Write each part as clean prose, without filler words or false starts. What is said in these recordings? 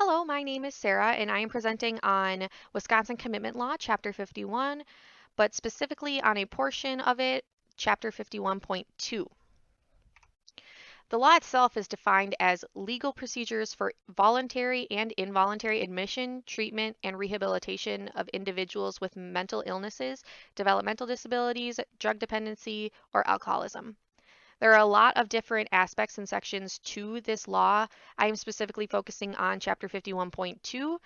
Hello, my name is Sarah, and I am presenting on Wisconsin Commitment Law, Chapter 51, but specifically on a portion of it, Chapter 51.2. The law itself is defined as legal procedures for voluntary and involuntary admission, treatment, and rehabilitation of individuals with mental illnesses, developmental disabilities, drug dependency, or alcoholism. There are a lot of different aspects and sections to this law. I am specifically focusing on Chapter 51.2.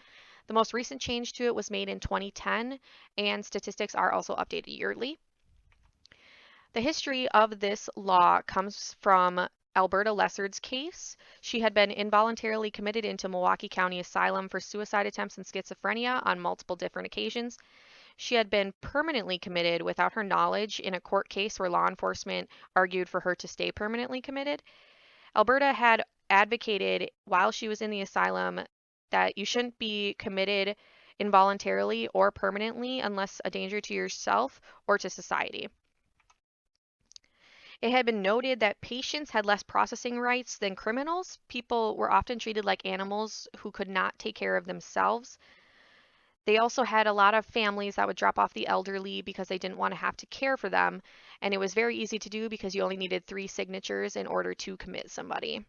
The most recent change to it was made in 2010, and statistics are also updated yearly. The history of this law comes from Alberta Lessard's case. She had been involuntarily committed into Milwaukee County Asylum for suicide attempts and schizophrenia on multiple different occasions. She had been permanently committed without her knowledge in a court case where law enforcement argued for her to stay permanently committed. Alberta had advocated while she was in the asylum that you shouldn't be committed involuntarily or permanently unless a danger to yourself or to society. It had been noted that patients had less processing rights than criminals. People were often treated like animals who could not take care of themselves. They also had a lot of families that would drop off the elderly because they didn't want to have to care for them. And it was very easy to do because you only needed 3 signatures in order to commit somebody.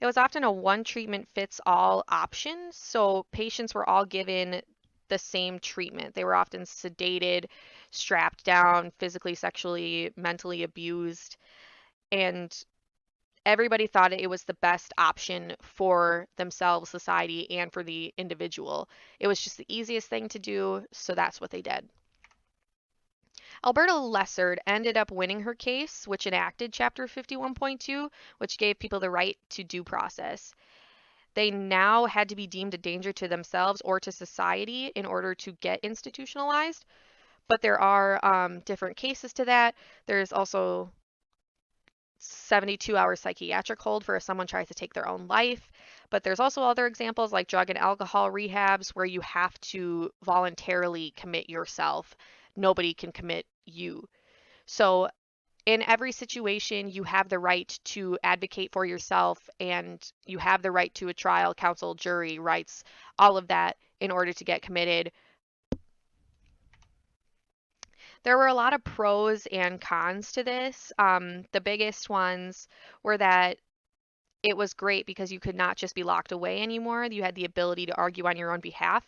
It was often a one treatment fits all option, so patients were all given the same treatment. They were often sedated, strapped down, physically, sexually, mentally abused, and everybody thought it was the best option for themselves, society, and for the individual. It was just the easiest thing to do, so that's what they did. Alberta Lessard ended up winning her case, which enacted Chapter 51.2, which gave people the right to due process. They now had to be deemed a danger to themselves or to society in order to get institutionalized. But there are different cases to that. There's also 72-hour psychiatric hold for if someone tries to take their own life. But there's also other examples like drug and alcohol rehabs where you have to voluntarily commit yourself. Nobody can commit you. So in every situation, you have the right to advocate for yourself and you have the right to a trial, counsel, jury rights, all of that in order to get committed. There were a lot of pros and cons to this. The biggest ones were that it was great because you could not just be locked away anymore. You had the ability to argue on your own behalf.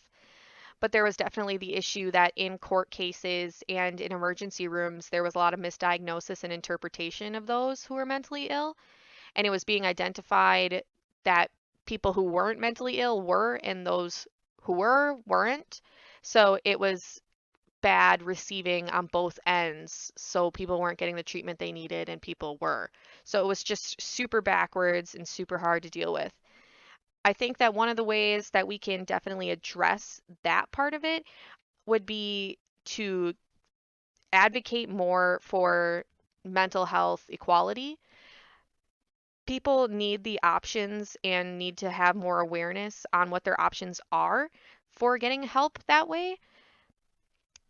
But there was definitely the issue that in court cases and in emergency rooms, there was a lot of misdiagnosis and interpretation of those who were mentally ill. And it was being identified that people who weren't mentally ill were, and those who were weren't. So it was bad receiving on both ends. So people weren't getting the treatment they needed, and people were. So it was just super backwards and super hard to deal with. I think that one of the ways that we can definitely address that part of it would be to advocate more for mental health equality. People need the options and need to have more awareness on what their options are for getting help that way.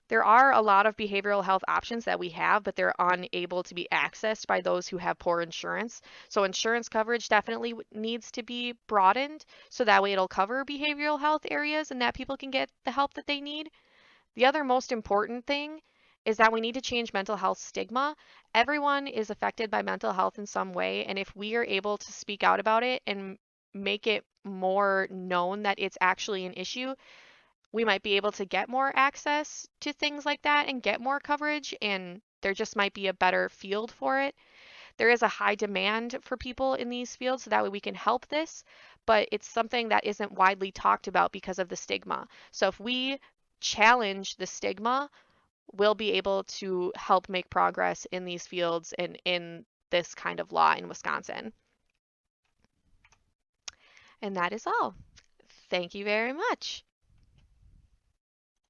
There are a lot of behavioral health options that we have, but they're unable to be accessed by those who have poor insurance. So insurance coverage definitely needs to be broadened so that way it'll cover behavioral health areas and that people can get the help that they need. The other most important thing is that we need to change mental health stigma. Everyone is affected by mental health in some way, and if we are able to speak out about it and make it more known that it's actually an issue, we might be able to get more access to things like that and get more coverage, and there just might be a better field for it. There is a high demand for people in these fields, so that way we can help this, but it's something that isn't widely talked about because of the stigma. So if we challenge the stigma, we'll be able to help make progress in these fields and in this kind of law in Wisconsin. And that is all. Thank you very much.